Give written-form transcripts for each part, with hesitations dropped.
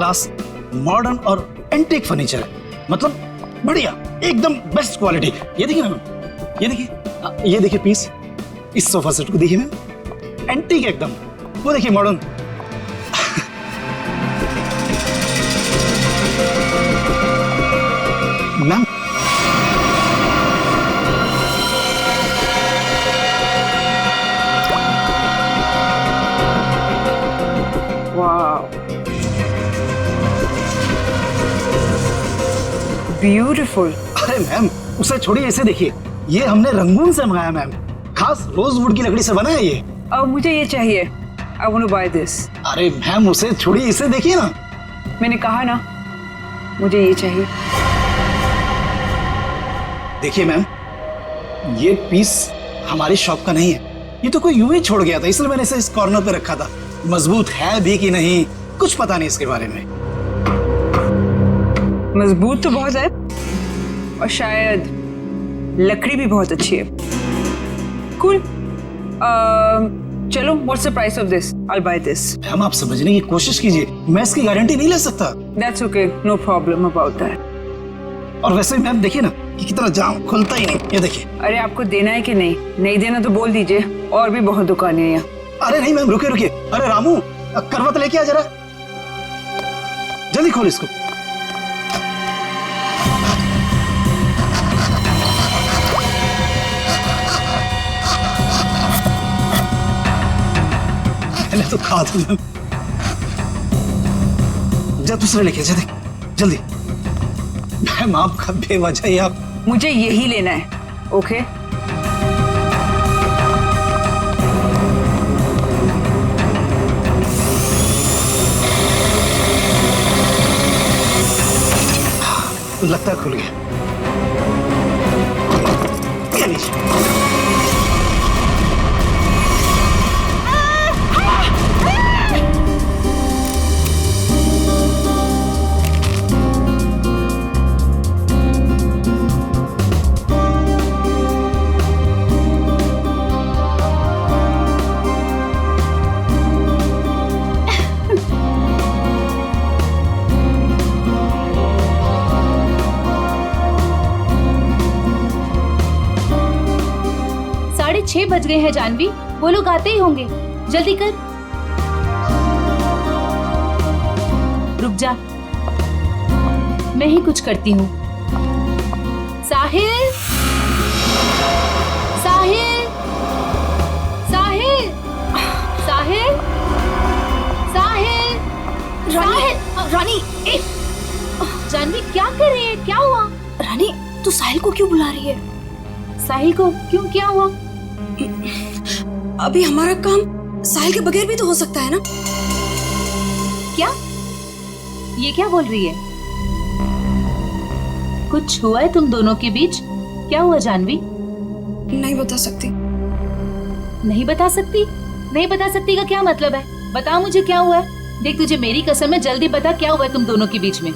Class, modern और antique furniture है, मतलब बढ़िया, एकदम बेस्ट क्वालिटी। ये देखिए ना मैम, ये देखिए पीस, इस सोफा सेट को देखिए मैम, एंटीक एकदम, वो देखिए मॉडर्न। Ma'am beautiful. अरे मैम उसे छोड़िए, इसे देखिए, ये हमने रंगून से मंगाया मैम, खास रोजवुड की लकड़ी से बना है ये। अब मुझे ये चाहिए, I want to buy this. अरे मैम उसे छोड़िए, इसे देखिए ना। मैंने कहा ना मुझे ये चाहिए। देखिए मैम, ये पीस हमारी शॉप का नहीं है, ये तो कोई यूं ही छोड़ गया था, इसलिए मैंने इसे इस कॉर्नर पे रखा था। मजबूत है भी कि नहीं कुछ पता नहीं इसके बारे में। मजबूत तो बहुत है और शायद लकड़ी भी बहुत अच्छी है। कूल। चलो, what's the price of this? I will by this. Ma'am आप समझने की कोशिश कीजिए, मैं इसकी गारंटी नहीं ले सकता। That's okay, no problem about that. और वैसे मैम देखिए ना कि कितना जाम, खुलता ही नहीं, ये देखिए। अरे आपको देना है कि नहीं? नहीं देना तो बोल दीजिए, और भी बहुत दुकानें हैं यहाँ। अरे नहीं मैम, रुकिए रुकिए, अरे रामू करवत लेके आ जरा, जल्दी खोल इसको। मैंने तो कहा था मैम, जा दूसरे लेके जा, जल्दी। मैम आपका बेवजह ही आप। मुझे यही लेना है, ओके? लगता है खुल गया, ये लीजिए। साढ़े 6 बज गए हैं जानवी, वो लोग आते ही होंगे, जल्दी कर। रुक जा, मैं ही कुछ करती हूँ। साहिल, साहिल, साहिल, साहिल, साहिल, साहिल। रानी, जानवी क्या कर रही है? क्या हुआ? रानी तू साहिल को क्यों बुला रही है? साहिल को क्यों? क्या हुआ? अभी हमारा काम साहिल के बगैर भी तो हो सकता है ना? क्या? ये क्या बोल रही है? कुछ हुआ है तुम दोनों के बीच? क्या हुआ जानवी? नहीं बता सकती। नहीं बता सकती? नहीं बता सकती का क्या मतलब है? बता मुझे क्या हुआ है। देख तुझे मेरी कसम है, जल्दी बता क्या हुआ है तुम दोनों के बीच में।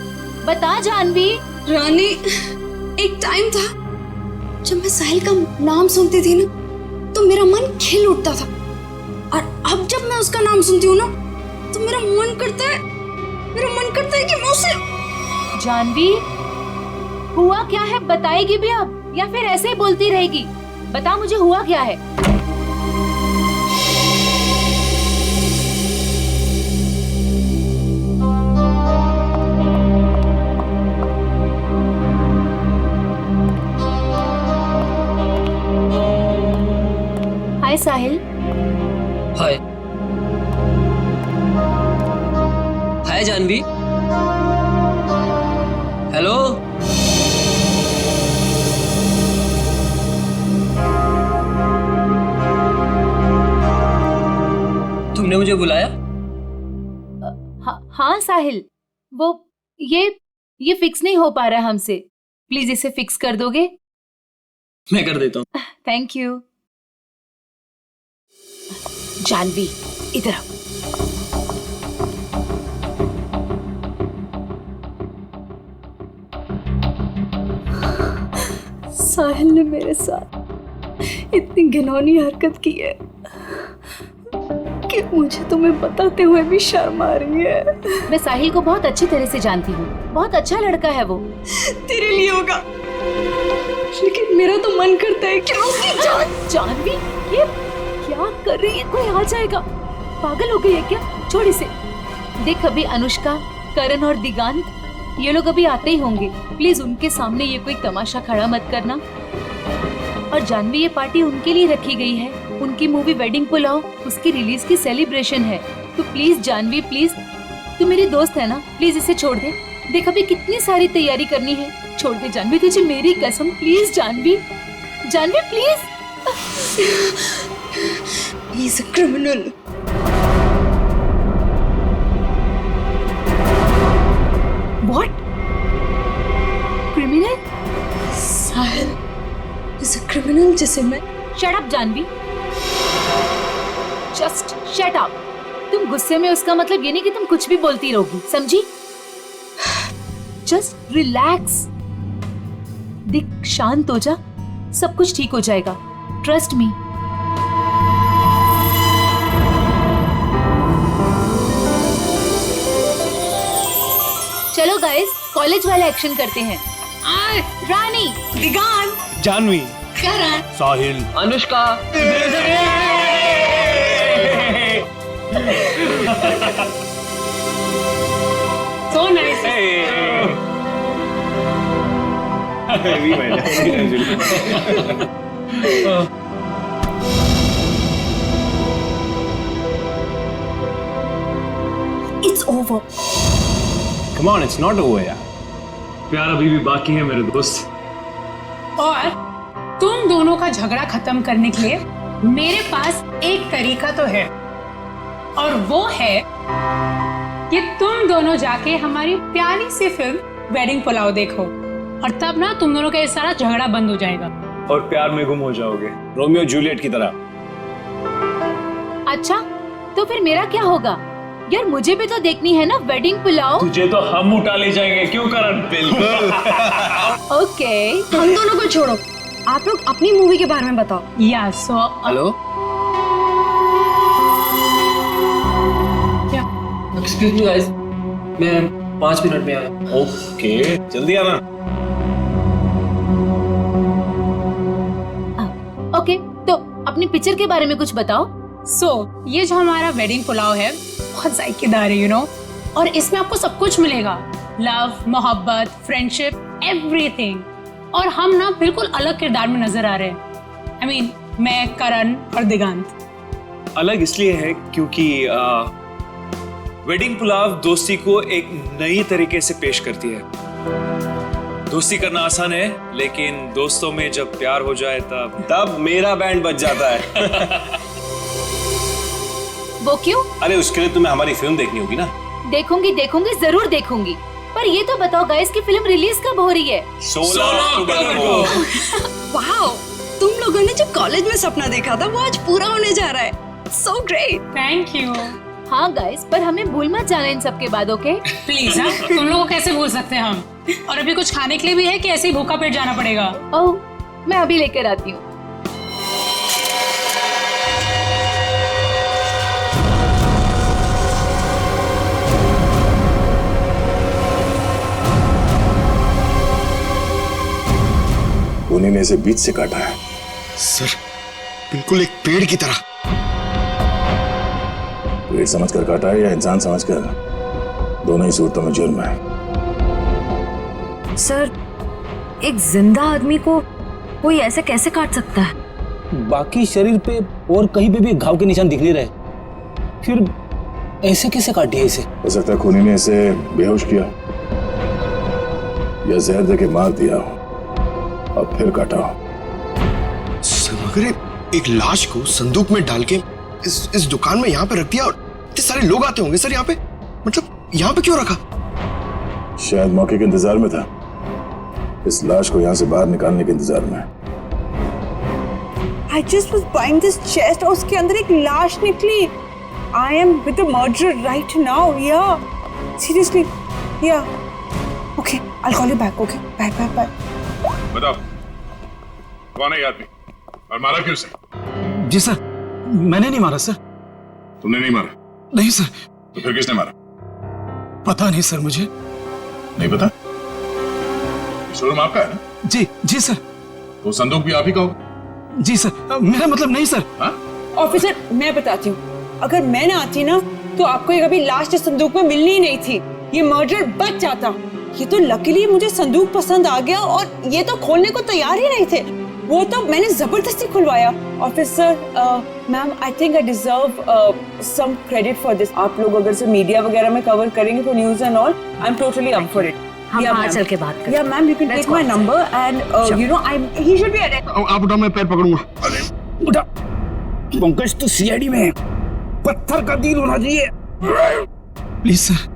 बता जानवी। रानी, एक टाइम था जब मैं साहिल का नाम सुनती थी ना तो मेरा मन खिल उठता था, और अब जब मैं उसका नाम सुनती हूँ ना तो मेरा मन करता है कि मैं उसे। जानवी, हुआ क्या है? बताएगी भी अब या फिर ऐसे ही बोलती रहेगी? बता मुझे हुआ क्या है। हाय साहिल। हाय। हाय जानवी। हेलो। तुमने मुझे बुलाया? हाँ साहिल, वो ये फिक्स नहीं हो पा रहा है हमसे, प्लीज इसे फिक्स कर दोगे? मैं कर देता हूँ। Thank you. जानवी इधर आओ। साहिल ने मेरे साथ इतनी घिनौनी हरकत की है कि मुझे तुम्हें बताते हुए भी शर्म आ रही है। मैं साहिल को बहुत अच्छी तरह से जानती हूँ, बहुत अच्छा लड़का है वो। तेरे लिए होगा, लेकिन मेरा तो मन करता है कि उसकी जान। जानवी, ये क्या कर रही है? कोई आ जाएगा। पागल हो गई है क्या? छोड़ इसे। देख, अभी अनुष्का, करण और दिगांत ये लोग अभी आते ही होंगे। प्लीज उनके सामने ये कोई तमाशा खड़ा मत करना। और जानवी, ये पार्टी उनके लिए रखी गई है। उनकी मूवी वेडिंग पुलाव, उसकी रिलीज की सेलिब्रेशन है। तो प्लीज जानवी, प्लीज, तू मेरी दोस्त है ना, प्लीज इसे छोड़ दे। देख, अभी कितनी सारी तैयारी करनी है। छोड़ दे जानवी, तुझे मेरी कसम। Please Janvi, Janvi please. He is a criminal. What? Criminal? Sahil is a criminal जिसे मैं Shut up, Janvi. Just shut up। तुम गुस्से में, उसका मतलब ये नहीं कि तुम कुछ भी बोलती रहोगी, समझी? Just relax। दिख, शांत हो जा, सब कुछ ठीक हो जाएगा। Trust me। चलो गाइस, कॉलेज वाला एक्शन करते हैं। रानी, दिगांत, जानवी, करण, साहिल, Anushka. So nice। It's over। Come on, it's not over यार। प्यार अभी भी बाकी है मेरे दोस्त। और तुम दोनों का झगड़ा खत्म करने के लिए मेरे पास एक तरीका तो है, और वो है कि तुम दोनों जाके हमारी प्यारी सी फिल्म वेडिंग पुलाव देखो, और तब ना तुम दोनों का ये सारा झगड़ा बंद हो जाएगा। और प्यार में गुम हो जाओगे, रोमियो जूलियट की तरह। अच्छा, तो फिर मेरा क्या होगा? यार, मुझे भी तो देखनी है ना वेडिंग पुलाव। तुझे तो हम उठा ले जाएंगे, क्यों करण? बिल्कुल। ओके। हम दोनों को छोड़ो, आप लोग अपनी मूवी के बारे में बताओ। या सो हेलो, क्या? एक्सक्यूज मी गाइस, मैं 5 मिनट में आया। ओके, जल्दी आना। ओके, तो अपनी पिक्चर के बारे में कुछ बताओ। ये जो हमारा वेडिंग पुलाव है बहुत जायकेदार है, यू नो, और इसमें आपको सब कुछ मिलेगा। लव, मोहब्बत, फ्रेंडशिप, एवरीथिंग। और हम ना बिल्कुल अलग किरदार में नजर आ रहे हैं। I mean, मैं, करण और दिगांत। अलग इसलिए है क्योंकि वेडिंग पुलाव दोस्ती को एक नई तरीके से पेश करती है। दोस्ती करना आसान है, लेकिन दोस्तों में जब प्यार हो जाए तब मेरा बैंड बज जाता है। वो क्यों? अरे उसके लिए तुम्हें हमारी फिल्म देखनी होगी ना। देखूंगी, जरूर देखूंगी। पर ये तो बताओ गाइस कि फिल्म रिलीज कब हो रही है? 16 अक्टूबर को। वाओ, तुम लोगों ने जो कॉलेज में सपना देखा था वो आज पूरा होने जा रहा है। So great। Thank you. हाँ गाइस, पर हमें भूल मत जाना इन सब के बाद, ओके? प्लीज, हाँ, तुम लोगों को कैसे भूल सकते हैं हम? और अभी कुछ खाने के लिए भी है कि ऐसे ही भूखा पेट जाना पड़ेगा? ओह, मैं अभी लेकर आती हूँ। उन्हीं ने इसे बीच से काटा है। सर, बिल्कुल एक पेड़ की तरह। पेड़ समझकर काटा है या इंसान समझकर? दोनों ही सूरतों में जुर्म है। सर, एक जिंदा आदमी को कोई ऐसे कैसे काट सकता है? बाकी शरीर पे और कहीं पे भी घाव के निशान दिख नहीं रहे, फिर ऐसे कैसे काटी है इसे? हो सकता है खूनी ने इसे बेहोश किया या जहर देके मार दिया और फिर काटा। सर, अगर एक लाश को संदूक में डाल के इस दुकान में यहाँ पे रख दिया और इतने सारे लोग आते होंगे सर यहाँ पे, मतलब यहाँ पे क्यों रखा? शायद मौके के इंतजार में था, इस लाश को यहाँ से बाहर निकालने के इंतजार में। I just was buying this chest और उसके अंदर एक लाश निकली। I am with the murderer right now, yeah. Seriously, yeah. Okay, I'll call you back. Okay, bye, bye, bye. बताओ, कौन है ये आदमी और मारा क्यों उसे? जी सर, मैंने नहीं मारा सर। तुमने नहीं मारा? नहीं सर। तो फिर किसने मारा? पता नहीं सर, मुझे नहीं पता? शोरूम आपका है ना? जी जी सर। तो संदूक भी आप ही का होगा? जी सर, मेरा मतलब नहीं सर। ऑफिसर मैं बताती हूँ, अगर मैं ना आती ना तो आपको ये कभी लाश इस संदूक में मिलनी ही नहीं थी, ये मर्डर बच जाता। ये तो लकीली मुझे संदूक पसंद आ गया और ये तो खोलने को तैयार ही नहीं थे, वो तो मैंने जबरदस्ती खुलवाया। Officer ma'am, I think I deserve some credit for this. आप लोग अगर से मीडिया वगैरह में कवर करेंगे तो news and all, I am totally up for it. हम बाहर चल के बात करें। या ma'am, you can take my number and you know he should be arrested. आप उठा, मैं पैर पकड़ूंगा। अरे उठा। पंकज तो सीआईडी में है, पत्थर का दिल होना चाहिए। प्लीज सर,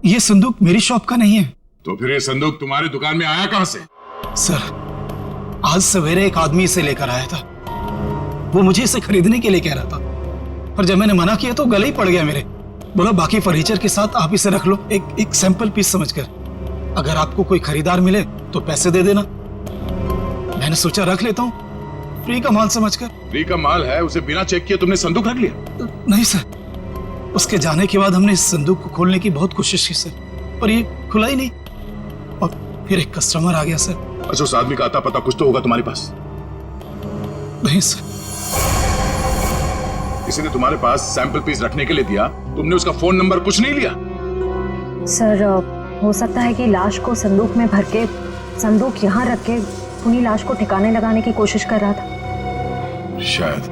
ये संदूक मेरी शॉप का नहीं है। तो फिर ये संदूक तुम्हारी दुकान में आया कहां से? सर, आज सवेरे एक आदमी इसे लेकर आया था, वो मुझे इसे खरीदने के लिए कह रहा था, पर जब मैंने मना किया तो गले ही पड़ गया मेरे। बोला बाकी फर्नीचर के साथ आप इसे रख लो, एक सैंपल पीस समझकर, अगर आपको कोई खरीदार मिले तो पैसे दे देना। मैंने सोचा रख लेता हूँ, फ्री का माल समझकर। फ्री का माल है, उसे बिना चेक किए तुमने संदूक रख लिया? नहीं सर, उसके जाने के बाद हमने इस संदूक को खोलने की बहुत कोशिश की सर, पर ये खुला ही नहीं, और फिर एक कस्टमर आ गया सर। अच्छा, उस आदमी का आता पता कुछ तो होगा तुम्हारे पास? नहीं सर। किसी ने तुम्हारे पास सैंपल पीस रखने के लिए दिया, तुमने उसका फोन नंबर कुछ नहीं लिया? सर हो सकता है कि लाश को संदूक में भर के संदूक यहाँ रख के उन्हीं लाश को ठिकाने लगाने की कोशिश कर रहा था। शायद,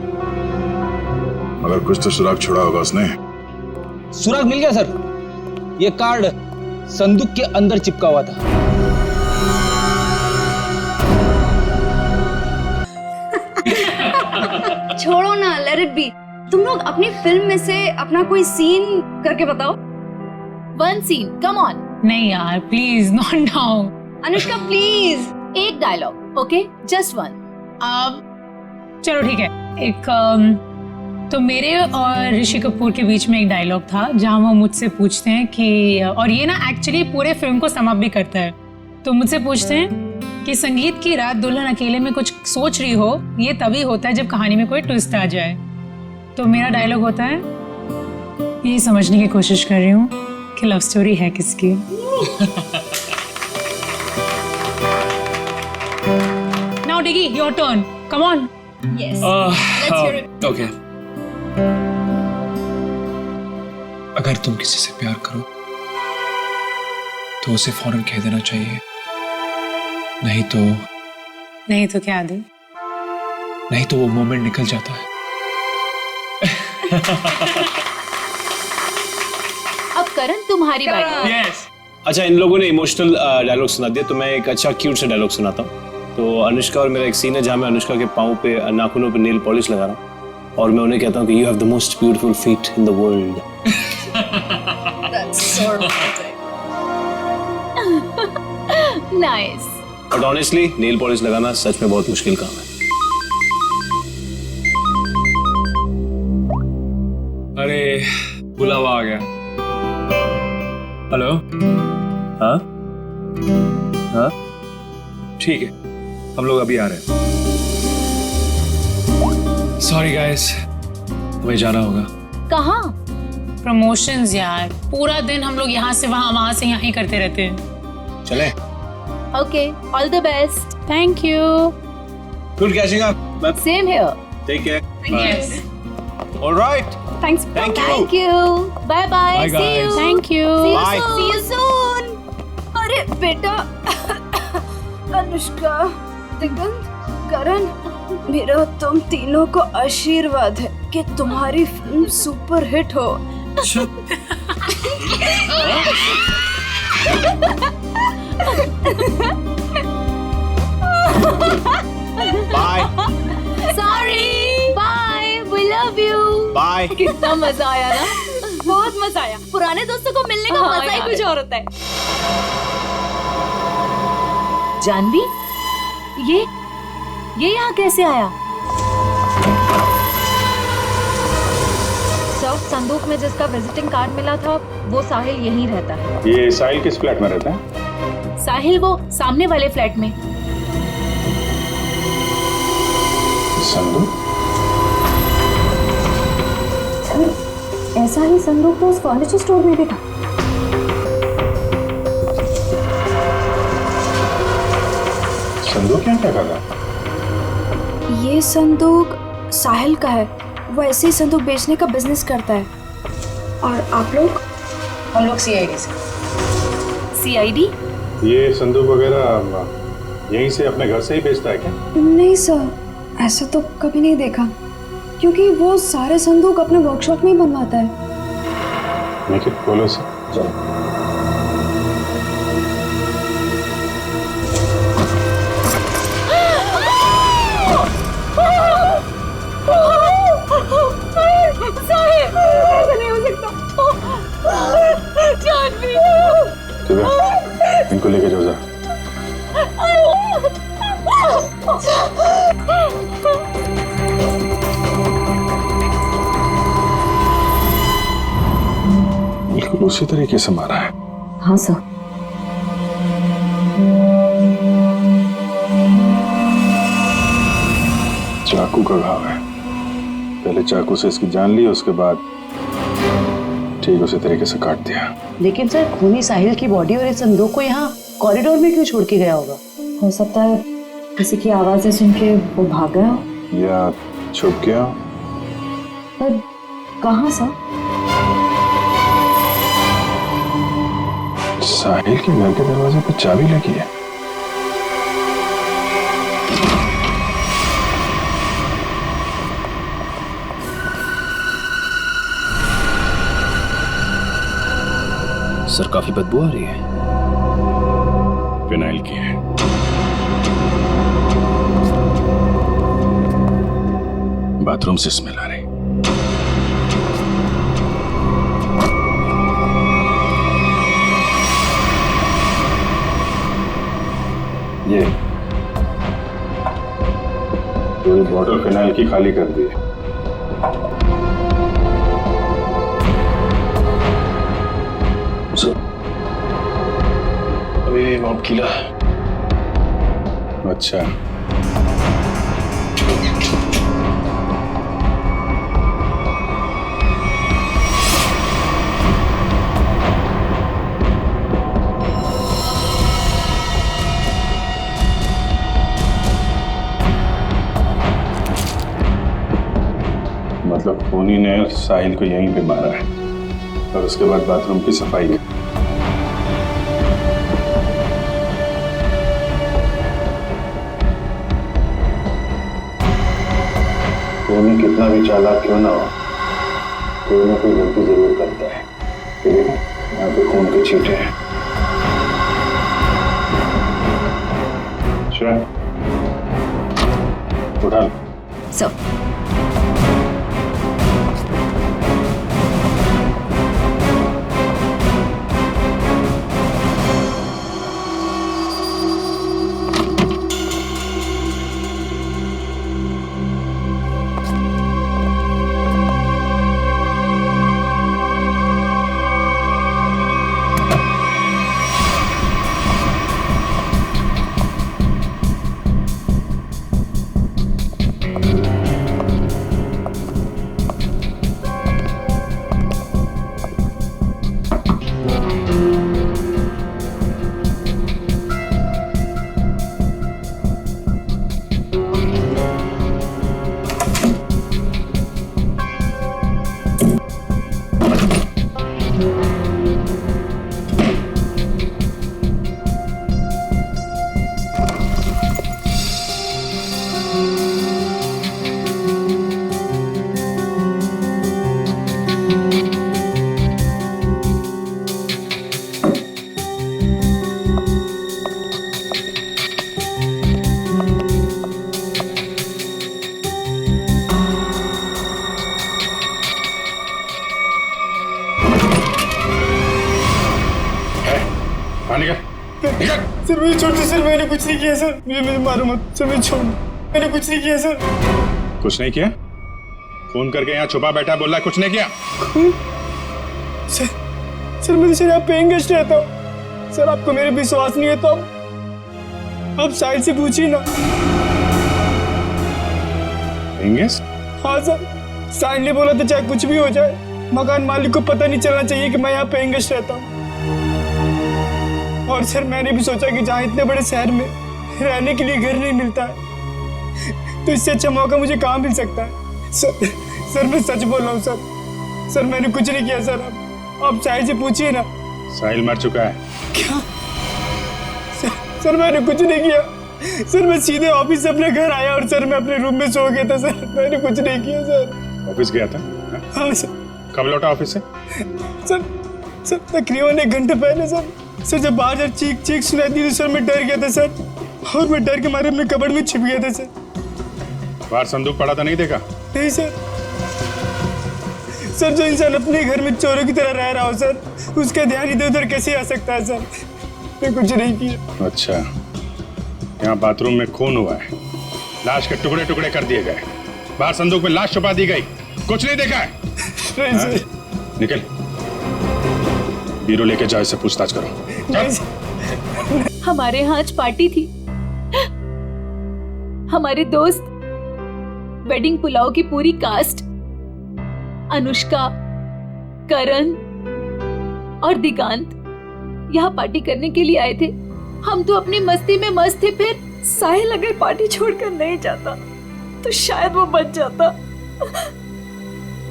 मगर कुछ तो सुराग छोड़ा होगा उसने। सुराग मिल गया सर, ये कार्ड संदूक के अंदर चिपका हुआ था। छोड़ो ना, लेट इट बी। तुम लोग अपनी फिल्म में से अपना कोई सीन करके बताओ। One scene, come on. नहीं यार, please not now. Anushka please, एक डायलॉग, ओके, जस्ट वन। चलो ठीक है, एक तो मेरे और ऋषि कपूर के बीच में एक डायलॉग था जहाँ वो मुझसे पूछते हैं कि, और ये ना एक्चुअली पूरे फिल्म को सम अप भी करता है, तो मुझसे पूछते हैं कि संगीत की रात दुल्हन अकेले में कुछ सोच रही हो, ये तभी होता है जब कहानी में कोई ट्विस्ट आ जाए। तो मेरा डायलॉग होता है, यही समझने की कोशिश कर रही हूँ कि लव स्टोरी है किसकी। Now Diggy, your turn, come on. Yes, let's hear it. Okay, अगर तुम किसी से प्यार करो तो उसे फौरन कह देना चाहिए, नहीं तो क्या दे? नहीं तो वो मोमेंट निकल जाता है। अब करण तुम्हारी बारी। यस। अच्छा, इन लोगों ने इमोशनल डायलॉग सुना दिया, तो मैं एक अच्छा क्यूट सा डायलॉग सुनाता हूँ। तो अनुष्का और मेरा एक सीन है जहाँ मैं अनुष्का के पाँव पे, नाखूनों पे नेल पॉलिश लगा रहा हूँ और मैं उन्हें कहता हूँ कि you have the most beautiful feet in the world. That's so romantic. Nice. But honestly nail polish लगाना सच में बहुत मुश्किल काम है। अरे बुलावा आ गया। हेलो, हाँ हाँ ठीक है, हम लोग अभी आ रहे हैं। सॉरी गाइस, हमें जाना होगा। कहाँ? प्रमोशंस यार, पूरा दिन हम लोग यहाँ से वहाँ से यहाँ ही करते रहते हैं। चले? Okay, all the best. Thank you. Good catching up. Same here. Take care. Yes. Alright. Thanks. Thank you. Thank you. Bye bye. Bye, see you. guys. Thank you. Bye. See you soon. अरे बेटा, अनुष्का, दिगंत, करण, मेरा तुम तीनों को आशीर्वाद है कि तुम्हारी फिल्म सुपर हिट हो। Bye sorry. Bye, we love you. Bye. कितना मजा आया ना। बहुत मजा आया, पुराने दोस्तों को मिलने का हाँ मजा ही यार। कुछ और होता है। जानवी, ये यहाँ कैसे आया? सर, संदूक में जिसका विजिटिंग कार्ड मिला था वो साहिल यहीं रहता है। ये साहिल किस फ्लैट में रहता है? साहिल वो सामने वाले फ्लैट में। संदूक? ऐसा ही संदूक तो उस फर्नीचर स्टोर में भी था। संदूक यहाँ क्या कर रहा? ये संदूक साहिल का है। वो ऐसे ही संदूक बेचने का बिजनेस करता है। और आप लोग? हम लोग सीआईडी से। सीआईडी? ये संदूक वगैरह यहीं से अपने घर से ही बेचता है क्या? नहीं सर, ऐसा तो कभी नहीं देखा, क्योंकि वो सारे संदूक अपने वर्कशॉप में ही बनवाता है। निखिल बोलो से। चलो। नहीं हो सकता। जानवी, इनको लेके जाओ। बिल्कुल उसी तरीके से मारा है। हाँ सर। चाकू का घाव है। पहले चाकू से इसकी जान ली, उसके बाद ठीक उसी तरीके से काट दिया। लेकिन सर, खूनी साहिल की बॉडी और इस संदूक को यहाँ कॉरिडोर में क्यों छोड़ के गया होगा? हो सकता है किसी की आवाजें सुन के वो भाग गया हो। या छुप गया। पर कहाँ सर? साहिल के घर के दरवाजे पर चाबी लगी है। सर काफी बदबू आ रही है। फिनाइल की है। बाथरूम से स्मेल आ रही। ये पूरी बॉटल फिनाइल की खाली कर दी है। अभी माउंट किला। अच्छा, मतलब खूनी ने साहिल को यहीं पे मारा है और उसके बाद बाथरूम की सफाई की। खूनी कितना भी चालाक क्यों ना हो, कोई ना कोई गलती जरूर करता है। ये देखो, यहाँ पे खून के छींटे हैं। श्रेया, उठा लो। सर सर मुझे छोड़ दो सर, मैंने कुछ नहीं किया सर, मुझे मारो मत सर, मुझे छोड़, मैंने कुछ नहीं किया सर। कुछ नहीं किया? फोन करके यहाँ छुपा बैठा बोल रहा कुछ नहीं किया? सर मैं तो सर यहाँ पेइंग गेस्ट रहता हूँ सर, आपको मेरे विश्वास नहीं है तो आप साइड से पूछिए ना। Paying guest? हाँ सर, साइड ने बोला तो चाहे कुछ भी हो जाए, मकान मालिक को पता नहीं चलना चाहिए कि मैं यहाँ पे इंग्लिश रहता हूँ। और सर मैंने भी सोचा कि जहाँ इतने बड़े शहर में रहने के लिए घर नहीं मिलता है तो इससे अच्छा मौका मुझे कहाँ मिल सकता है। सर मैं सच बोल रहा हूँ सर मैंने कुछ नहीं किया सर। आप साहिल से पूछिए ना। साहिल मर चुका है। क्या? सर मैंने कुछ नहीं किया सर। मैं सीधे ऑफिस से अपने घर आया और सर मैं अपने रूम में सो गया था सर। मैंने कुछ नहीं किया सर। ऑफिस गया था? हाँ सर। कब लौटा ऑफिस से? सर तकरीबन 1 घंटे पहले सर। जब बाहर चीख सुनाई दी तो सर मैं डर गया था सर। और मैं डर के मारे अपने कबर्ड में छिप गया था सर। बाहर संदूक पड़ा था, नहीं देखा? नहीं सर। जो इंसान अपने घर में चोरों की तरह रह रहा हो सर, उसका ध्यान इधर उधर कैसे आ सकता है सर। मैं कुछ नहीं किया। अच्छा, यहाँ बाथरूम में खून हुआ है, लाश के टुकड़े टुकड़े कर दिए गए, बाहर संदूक में लाश छुपा दी गई, कुछ नहीं देखा है? नहीं सर। निकल, बीरो लेके जाओ, इससे पूछताछ करो। हमारे यहाँ आज पार्टी थी। हमारे दोस्त, वेडिंग पुलाव की पूरी कास्ट, अनुष्का, करण और दिगांत यहाँ पार्टी करने के लिए आए थे। हम तो अपनी मस्ती में मस्त थे। फिर साहिल अगर पार्टी छोड़कर नहीं जाता तो शायद वो बच जाता।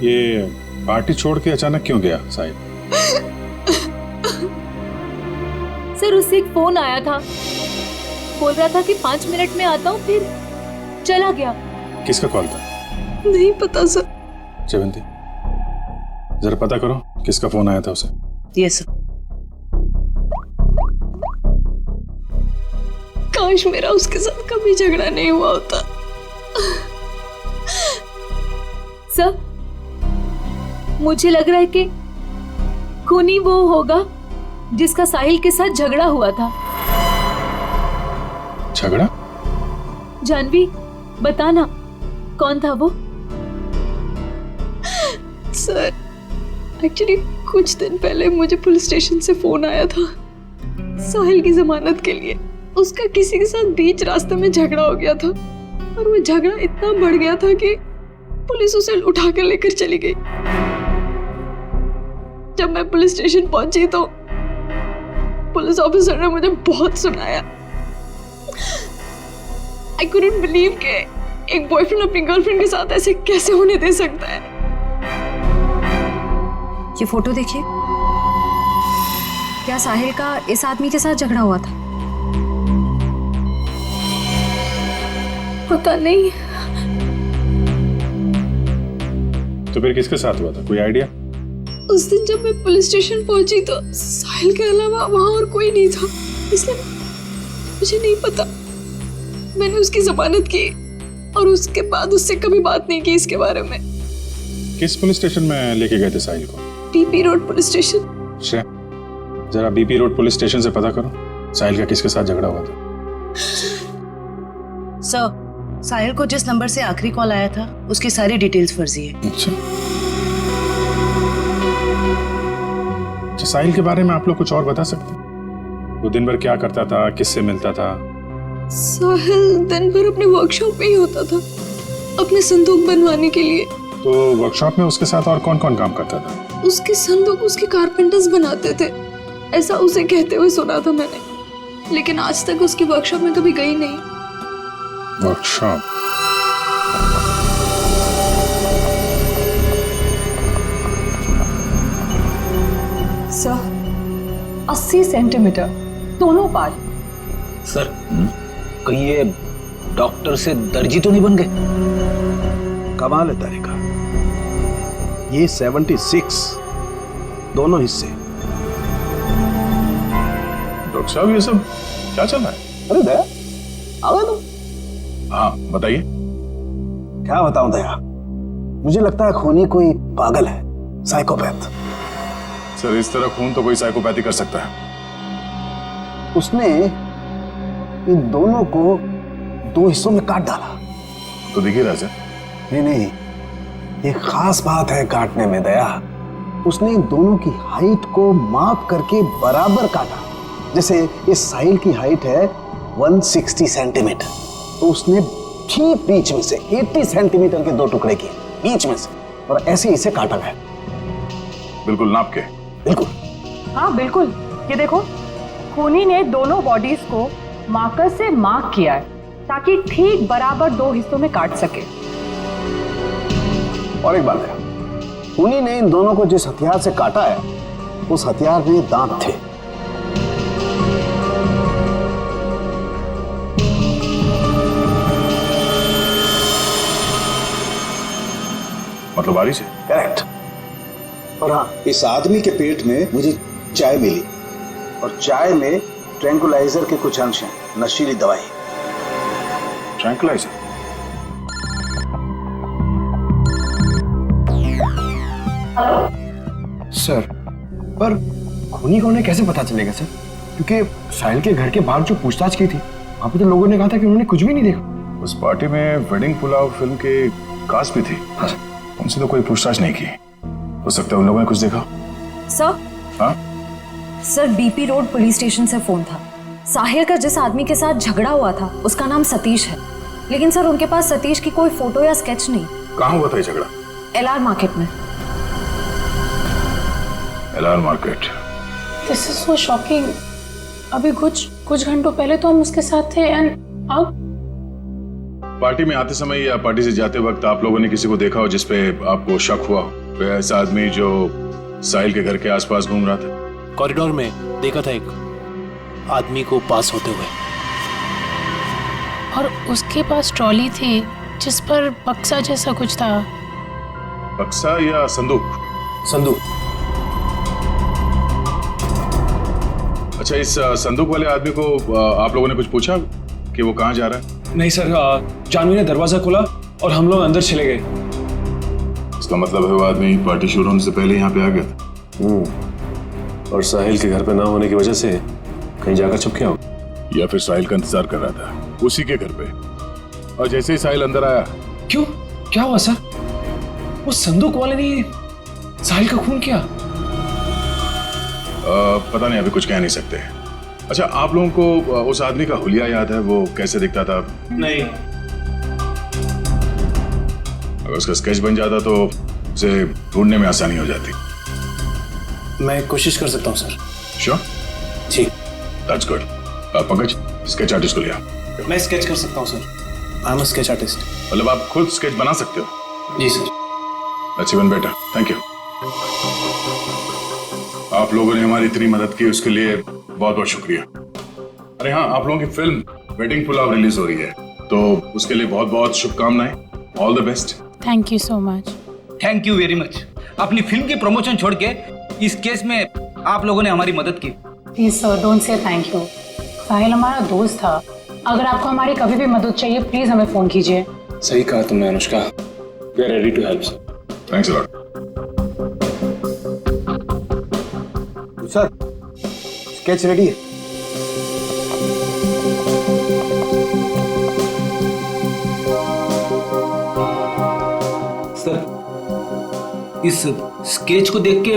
ये पार्टी छोड़ के अचानक क्यों गया साहिल? सर उससे एक फोन आया था, बोल रहा था कि 5 मिनट में आता हूँ, फिर चला गया। किसका कॉल था? नहीं पता सर। जयवंती, जरा पता करो किसका फोन आया था उसे। Yes sir. काश मेरा उसके साथ कभी झगड़ा नहीं हुआ होता। सर मुझे लग रहा है कि खूनी वो होगा जिसका साहिल के साथ झगड़ा हुआ था। झगड़ा? जानवी बताना कौन था वो? सर एक्चुअली कुछ दिन पहले मुझे पुलिस स्टेशन से फोन आया था साहिल की जमानत के लिए। उसका किसी के साथ बीच रास्ते में झगड़ा हो गया था और वो झगड़ा इतना बढ़ गया था कि पुलिस उसे उठाकर लेकर चली गई। जब मैं पुलिस स्टेशन पहुंची तो पुलिस ऑफिसर ने मुझे बहुत सुनाया। आई कुडंट बिलीव कि एक बॉयफ्रेंड अपनी गर्लफ्रेंड के साथ ऐसे कैसे होने दे सकता है। ये फोटो देखिए, क्या साहिल का इस आदमी के साथ झगड़ा हुआ था? पता नहीं। तो फिर किसके साथ हुआ था, कोई आइडिया? उस दिन जब मैं पुलिस स्टेशन पहुंची तो साहिल के अलावा वहां और कोई नहीं था, इसलिए मुझे नहीं पता। मैंने उसकी जमानत की और उसके बाद उससे कभी बात नहीं की इसके बारे में। किस पुलिस स्टेशन में लेके गए थे साहिल को? BP road police station. Shreya, जरा बीपी रोड पुलिस स्टेशन से पता करो साहिल का किसके साथ झगड़ा हुआ था। सर, साहिल को जिस नंबर से आखिरी कॉल आया था उसकी सारी डिटेल्स फर्जी है। अच्छा, साहिल के बारे में आप लोग कुछ और बता सकते हैं? वो दिन भर क्या करता था, किससे मिलता था? साहिल दिन भर अपने वर्कशॉप में ही होता था अपने संदूक बनवाने के लिए। तो वर्कशॉप में उसके साथ और कौन कौन काम करता था? उसके संदूक उसके कारपेंटर्स बनाते थे, ऐसा उसे कहते हुए सुना था मैंने, लेकिन आज तक उसकी वर्कशॉप में कभी गई नहीं। वर्कशॉप? सर 80 सेंटीमीटर दोनों पार्ट। सर कहीं ये डॉक्टर से दर्जी तो नहीं बन गए? कमाल है तारिका, ये 76 दोनों हिस्से। डॉक्टर साहब ये सब क्या चल रहा है? अरे दया आ गए तुम? हाँ बताइए। क्या बताऊं दया, मुझे लगता है खूनी कोई पागल है, साइकोपैथ। सर इस तरह खून तो कोई साइकोपैथी कर सकता है। उसने इन दोनों को 2 हिस्सों में काट डाला। तो दिख ही रहा है। नहीं, एक खास बात है काटने में दया। उसने इन दोनों की हाइट को माप करके बराबर काटा। जैसे इस साहिल की हाइट है 160 सेंटीमीटर, तो उसने ठीक बीच में से 80 सेंटीमीटर के 2 टुकड़े किए बीच में से, और ऐसे इसे काटा गया। बिल्कुल नाप के। बिल्कुल। हाँ बिल्कुल, ये देखो, खूनी ने दोनों बॉडीज को मार्कर से मार्क किया है ताकि ठीक बराबर 2 हिस्सों में काट सके। और एक बात है, खूनी ने इन दोनों को जिस हथियार से काटा है उस हथियार में दांत थे। मतलब बारी से? करेक्ट। और हाँ, इस आदमी के पेट में मुझे चाय मिली और चाय में ट्रैंकुलाइजर के कुछ अंश हैं, नशीली दवाई। ट्रैंकुलाइजर? सर, पर खूनी को उन्हें कैसे पता चलेगा सर? क्योंकि साहिल के घर के बाहर जो पूछताछ की थी वहां पे तो लोगों ने कहा था कि उन्होंने कुछ भी नहीं देखा। उस पार्टी में वेडिंग पुलाव फिल्म के कास्ट भी थी। हाँ। उनसे तो कोई पूछताछ नहीं की। हो सकता है उन लोगों ने कुछ देखा। सर? हाँ? Sir, BP road police station से फोन था। साहिल का जिस आदमी के साथ झगड़ा हुआ था उसका नाम सतीश है, लेकिन सर उनके पास सतीश की कोई फोटो या स्केच नहीं। कहाँ हुआ था ये झगड़ा? LR मार्केट में। LR market? This is so shocking. अभी कुछ घंटों पहले तो हम उसके साथ थे एंड अब पार्टी में आते समय या पार्टी से जाते वक्त आप लोगों ने किसी को देखा हो जिसपे आपको शक हुआ हो? कोई ऐसा आदमी जो साहिल के घर के आसपास घूम रहा था? कॉरिडोर में देखा था एक आदमी को पास होते हुए। और उसके पास ट्रॉली थी जिस पर बक्सा जैसा कुछ था। बक्सा या संदूक? संदूक। अच्छा, इस संदूक वाले आदमी को आप लोगों ने कुछ पूछा कि वो कहाँ जा रहा है? नहीं सर, जानवी ने दरवाजा खोला और हम लोग अंदर चले गए। इसका मतलब है वो आदमी पार्टी शुरू होने से पहले यहाँ पे आ गया था। और साहिल के घर पे ना होने की वजह से कहीं जाकर छुप गया हो, या फिर साहिल का इंतजार कर रहा था उसी के घर पे। और जैसे ही साहिल अंदर आया। क्यों, क्या हुआ सर? वो संदूक वाले ने साहिल का खून किया? पता नहीं, अभी कुछ कह नहीं सकते। अच्छा, आप लोगों को उस आदमी का हुलिया याद है? वो कैसे दिखता था? नहीं। अगर उसका स्केच बन जाता तो उसे ढूंढने में आसानी हो जाती। मैं कोशिश कर सकता हूँ सर। श्योर? जी। That's good. Pankaj, sketch artist को लिया। मैं स्केच कर सकता हूँ sir. I am a sketch artist. मतलब आप खुद स्केच बना सकते हो? जी sir. That's even better. Thank you. आप लोगों ने हमारी इतनी मदद की, उसके लिए बहुत बहुत शुक्रिया। अरे हाँ, आप लोगों की फिल्म वेडिंग पुलाव रिलीज हो रही है, तो उसके लिए बहुत बहुत शुभकामनाएं। All the best. Thank you so much. Thank you very much. अपनी फिल्म की प्रमोशन छोड़ के इस केस में आप लोगों ने हमारी मदद की। Please sir, don't say thank you. Sahil हमारा दोस्त था। अगर आपको हमारी कभी भी मदद चाहिए प्लीज हमें फोन कीजिए। सही कहा तुमने Anushka. We are ready to help sir. Thanks a lot. Sir, sketch ready है। सर, इस स्केच को देख के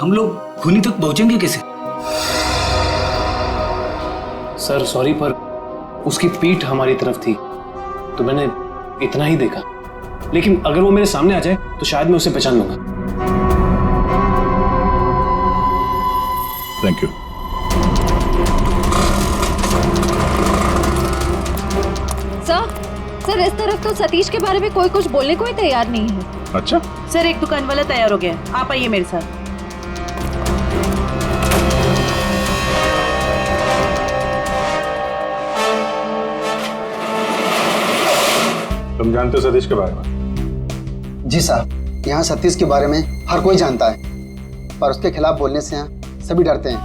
हम लोग खूनी तक पहुंचेंगे कैसे? सर सॉरी, पर उसकी पीठ हमारी तरफ थी तो मैंने इतना ही देखा, लेकिन अगर वो मेरे सामने आ जाए तो शायद मैं उसे पहचान लूंगा। Thank you. सर, इस तरफ तो सतीश के बारे में कोई कुछ बोलने को ही तैयार नहीं है। अच्छा सर, एक दुकान वाला तैयार हो गया है, आप आइए मेरे साथ। तुम जानते हो सतीश के बारे में? जी साहब, यहाँ सतीश के बारे में हर कोई जानता है, पर उसके खिलाफ बोलने से यहाँ सभी डरते हैं।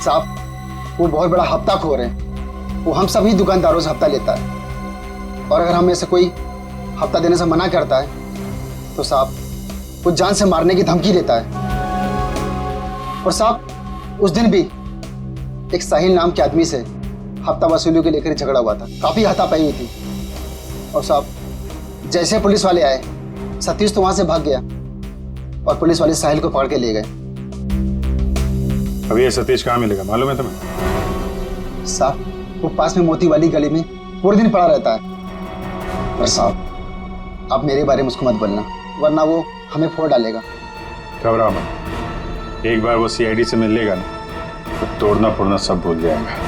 साहब, वो बहुत बड़ा हफ्ताखोर है। वो हम सभी दुकानदारों से हफ्ता लेता है, और अगर हमें से कोई हफ्ता देने से मना करता है तो साहब वो जान से मारने की धमकी देता है। और साहब, उस दिन भी एक साहिल नाम के आदमी से हफ्ता वसूली को लेकर झगड़ा हुआ था। काफी हाथापाई हुई थी। और साहब, जैसे पुलिस वाले आए, सतीश तो वहां से भाग गया और पुलिस वाले साहिल को पकड़ के ले गए। अभी ये सतीश कहाँ मिलेगा मालूम है तुम्हें? साहब, वो पास में मोती वाली गली में पूरे दिन पड़ा रहता है। पर साहब, आप मेरे बारे में उसको मत बोलना, वरना वो हमें फोड़ डालेगा। घबरा मत, एक बार वो सीआईडी से मिल लेगा ना तो तोड़ना फोड़ना सब भूल जाएगा।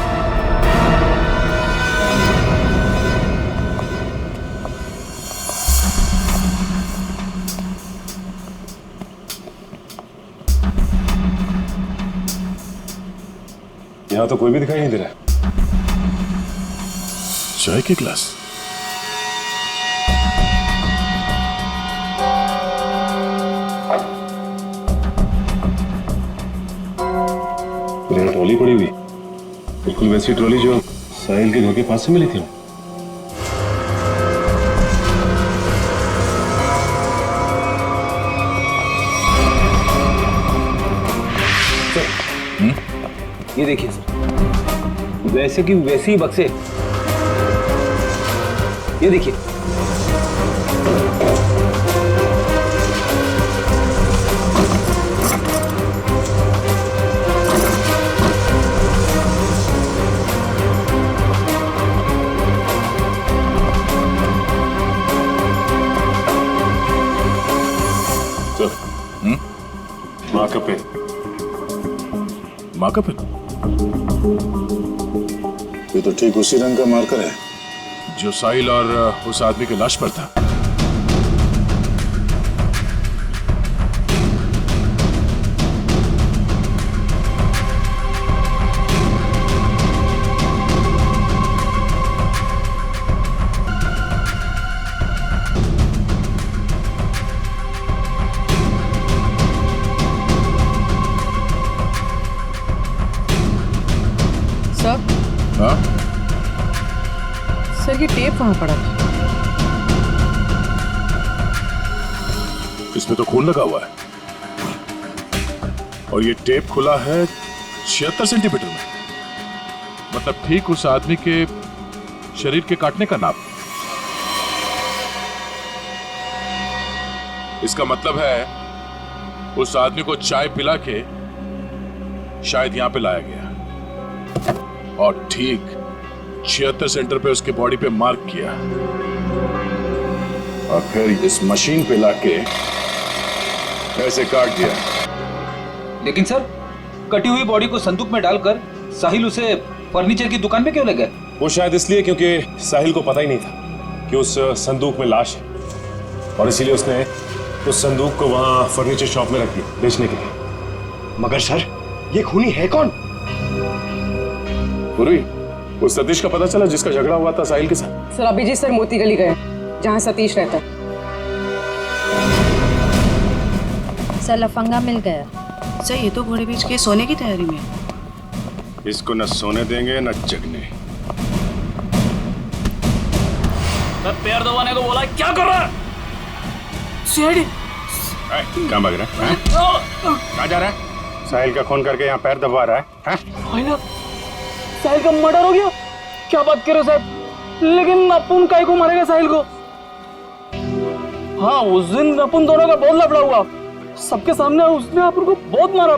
यहाँ तो कोई भी दिखाई नहीं दे रहा। चाय के ग्लास, ट्रॉली पड़ी हुई, बिल्कुल वैसी ट्रॉली जो साहिल के घर के पास से मिली थी। ये देखिए सर, वैसे की वैसे ही बक्से, ये देखिए। मार्कर ये तो ठीक उसी रंग का मार्कर है जो साहिल और उस आदमी के लाश पर था। हाँ? सर ये टेप कहाँ पड़ा था? इसमें तो खून लगा हुआ है और ये टेप खुला है 76 सेंटीमीटर में, मतलब ठीक उस आदमी के शरीर के काटने का नाप। इसका मतलब है उस आदमी को चाय पिला के शायद यहां पे लाया गया और ठीक 76 सेंटर पे उसके बॉडी पे मार्क किया और फिर इस मशीन पे लाके ऐसे काट दिया। लेकिन सर, कटी हुई बॉडी को संदूक में डालकर साहिल उसे फर्नीचर की दुकान पे क्यों ले गए? वो शायद इसलिए क्योंकि साहिल को पता ही नहीं था कि उस संदूक में लाश है और इसीलिए उसने उस संदूक को वहां फर्नीचर शॉप में रख दिया बेचने के लिए। मगर सर, ये खूनी है कौन? पूरी उस सतीश का पता चला जिसका झगड़ा हुआ था साहिल के साथ। सर अभिजीत सर मोती गली गए जहाँ सतीश रहता है। सर लफंगा मिल गया। सर ये तो घोड़े बेच के सोने की तैयारी में है। इसको न सोने देंगे न जगने। पैर दबाने को बोला, क्या कर रहा है? सीआईडी कहाँ भाग रहा है? कहाँ जा रहा है? साहिल का खून करके यहाँ पैर दबा रहा है? साहिल का मर्डर हो गया? क्या बात कर रहे हो साहब? लेकिन अपन काहे को मारेगा साहिल को? हाँ, उस दिन अपन दोनों का बहुत लफड़ा हुआ, सबके सामने उसने अपन को बहुत मारा,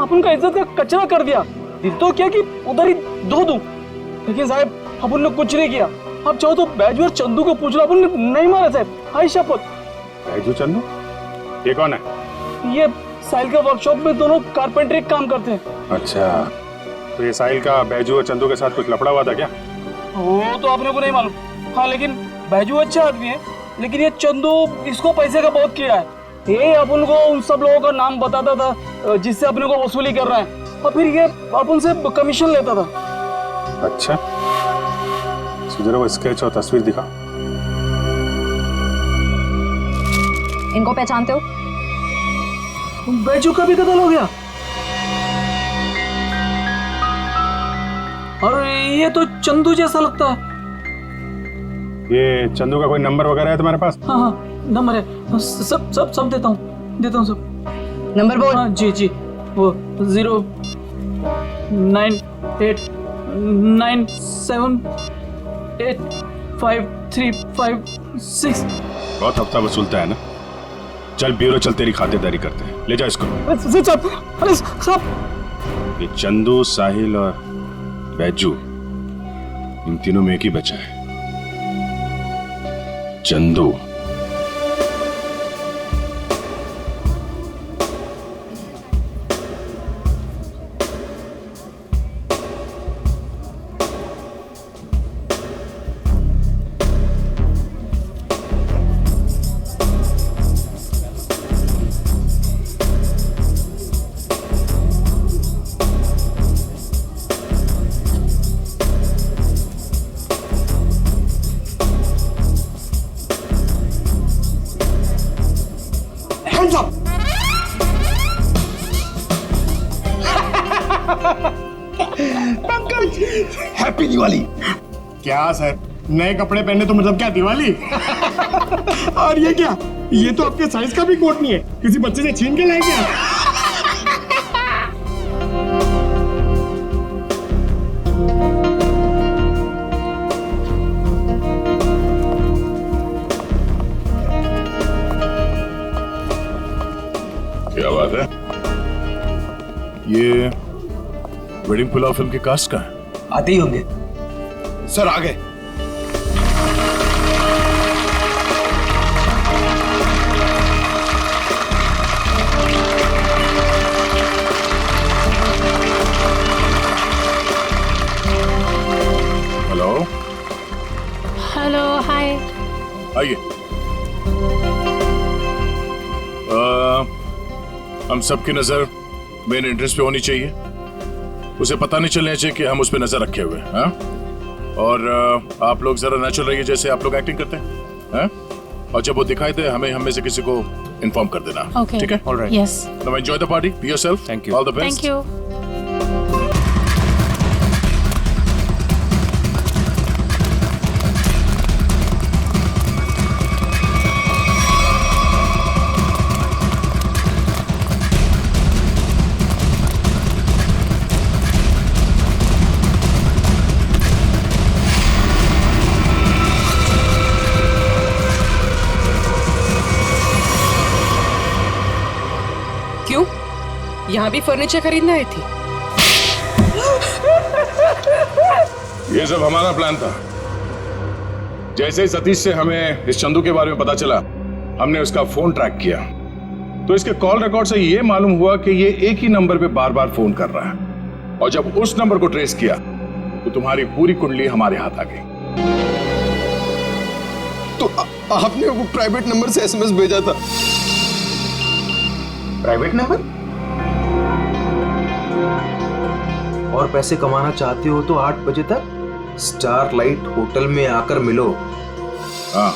अपन का इज्जत का कचरा कर दिया। दिल तो क्या कि उधर ही धो दूं, लेकिन साहब अपन ने कुछ नहीं किया। आप चाहो तो बैजू और चंदू को पूछ लो, अपन ने नहीं मारा साहब, हाय शपथ। बैजू चंदू ये कौन है? ये साहिल का वर्कशॉप में दोनों कारपेंटरी काम करते हैं। अच्छा, तो ये साहिल का बैजू और चंदू के साथ कुछ लफड़ा हुआ था क्या? वो तो आपने को नहीं मालूम। हाँ, लेकिन बैजू अच्छा आदमी है, लेकिन ये चंदू इसको पैसे का बहुत कीड़ा है। ये अपन को उन सब लोगों का नाम बताता था जिससे अपने को वसूली कर रहा है, और फिर ये अपन से कमीशन लेता था। अच्छा, जरा वो स्केच और तस्वीर दिखा। इनको पहचानते हो? बैजू का भी कत्ल हो गया, और ये तो चंदू जैसा लगता है। ये चंदू का कोई नंबर वगैरह है तुम्हारे पास? हाँ हाँ, नंबर है, सब देता हूँ सब। नंबर बोल। हाँ जी जी, वो 09889785356। बहुत हफ्ता वसूलता है ना। चल ब्यूरो चल, तेरी खातिरदारी करते हैं। ले जा इसको। अरे साहब, ये चंदू, साहिल और बैजू, इन तीनों में एक ही बचा है, चंदू। पंकज हैप्पी दिवाली। क्या सर, नए कपड़े पहने तो मतलब क्या दिवाली? और ये क्या, ये तो आपके साइज का भी कोट नहीं है, किसी बच्चे से छीन के लाए क्या? क्या बात है? ये वेडिंग पुलाव फिल्म के कास्ट का है? आते ही होंगे सर। आ गए। हेलो हेलो, हाय। आइए। हम सबकी नजर मेन एंट्रेंस पे होनी चाहिए, उसे पता नहीं चलना चाहिए कि हम उस पे नजर रखे हुए हैं। और आप लोग जरा नेचुरल रहिए जैसे आप लोग एक्टिंग करते हैं। और जब वो दिखाई दे हमें हम में से किसी को इन्फॉर्म कर देना। Okay. ठीक है? Alright. Yes. Now enjoy the party. Be yourself. Thank you. All the best. Thank you. क्यों? यहाँ भी फर्नीचर खरीदना आई थी? ये सब हमारा प्लान था। जैसे ही सतीश से हमें इस चंदू के बारे में पता चला, हमने उसका फोन ट्रैक किया, तो इसके कॉल रिकॉर्ड से ये मालूम हुआ कि ये एक ही नंबर पे बार बार फोन कर रहा है। और जब उस नंबर को ट्रेस किया तो तुम्हारी पूरी कुंडली हमारे हाथ आ गई। तो आपने वो प्राइवेट नंबर से एसएमएस भेजा था? Private number? और पैसे कमाना चाहते हो तो 8 बजे तक स्टारलाइट होटल में आकर मिलो। हाँ,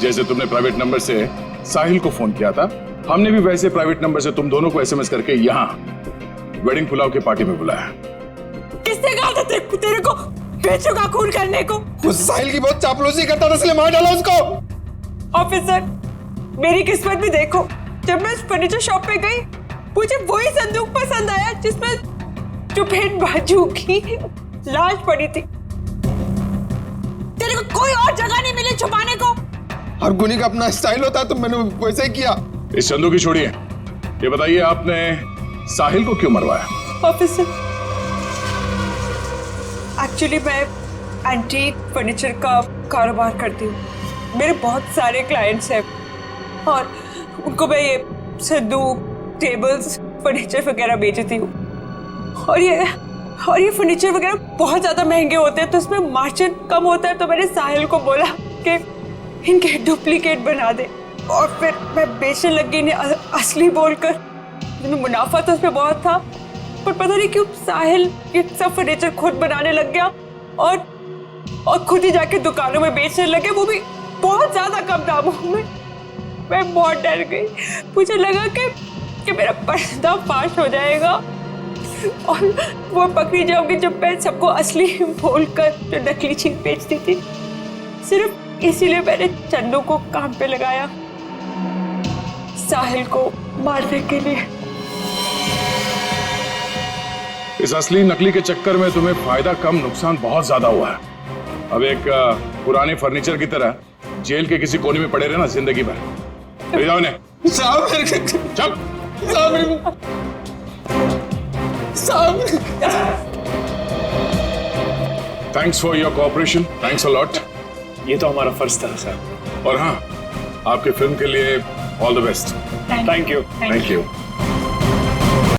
जैसे तुमने प्राइवेट नंबर से साहिल को फोन किया था, हमने भी वैसे प्राइवेट नंबर से तुम दोनों को एसएमएस करके यहाँ वेडिंग पुलाव की पार्टी में बुलाया। किसने कहा था तेरे को बेचों का खून करने को? वो साहिल की बहुत चापलूसी करता था इसलिए मार डाला उसको। ऑफिसर, मेरी किस्मत भी देखो, जब मैं उस फर्नीचर शॉप पे गई मुझे वही संदूक पसंद आया जिसमें चुपेट बाजू की लाश पड़ी थी। तेरे को कोई और जगह नहीं मिली छुपाने को? हर गुनी का अपना स्टाइल होता है तो मैंने वैसे ही किया। इस चंदू की छोड़िए, ये बताइए आपने साहिल को क्यों मरवाया? ऑफिसर, एक्चुअली मैं एंटीक फर्नीचर का कारोबार करती हूँ। मेरे बहुत सारे क्लाइंट्स हैं और उनको मैं ये संदूक, टेबल्स, फर्नीचर वगैरह बेचती हूँ। और ये फर्नीचर वगैरह बहुत ज़्यादा महंगे होते हैं तो इसमें मार्जिन कम होता है, तो मैंने साहिल को बोला कि इनके डुप्लीकेट बना दे। और फिर मैं बेचने लगी इन्हें असली बोलकर। जिसमें मुनाफा तो उसमें बहुत था, पर पता नहीं क्यों साहिल ये सब फर्नीचर खुद बनाने लग गया और खुद ही जाके दुकानों में बेचने लगे, वो भी बहुत ज़्यादा कम दामों में। मैं बहुत डर गई, मुझे लगा कि मेरा पर्दाफाश हो जाएगा और वो पकड़ी जाऊंगी जब मैं सबको असली बोलकर जो नकली चीज बेचती थी। सिर्फ इसीलिए मैंने चंदू को काम पे लगाया, साहिल को मारने के लिए। इस असली नकली के चक्कर में तुम्हें फायदा कम नुकसान बहुत ज्यादा हुआ है। अब एक पुराने फर्नीचर की तरह जेल के किसी कोने में पड़े रहना जिंदगी भर। ले जाओ इन्हें। Thanks for your cooperation, thanks a lot. ये तो हमारा फर्ज था सर। और हाँ, आपके फिल्म के लिए all the best. Thank you. Thank you.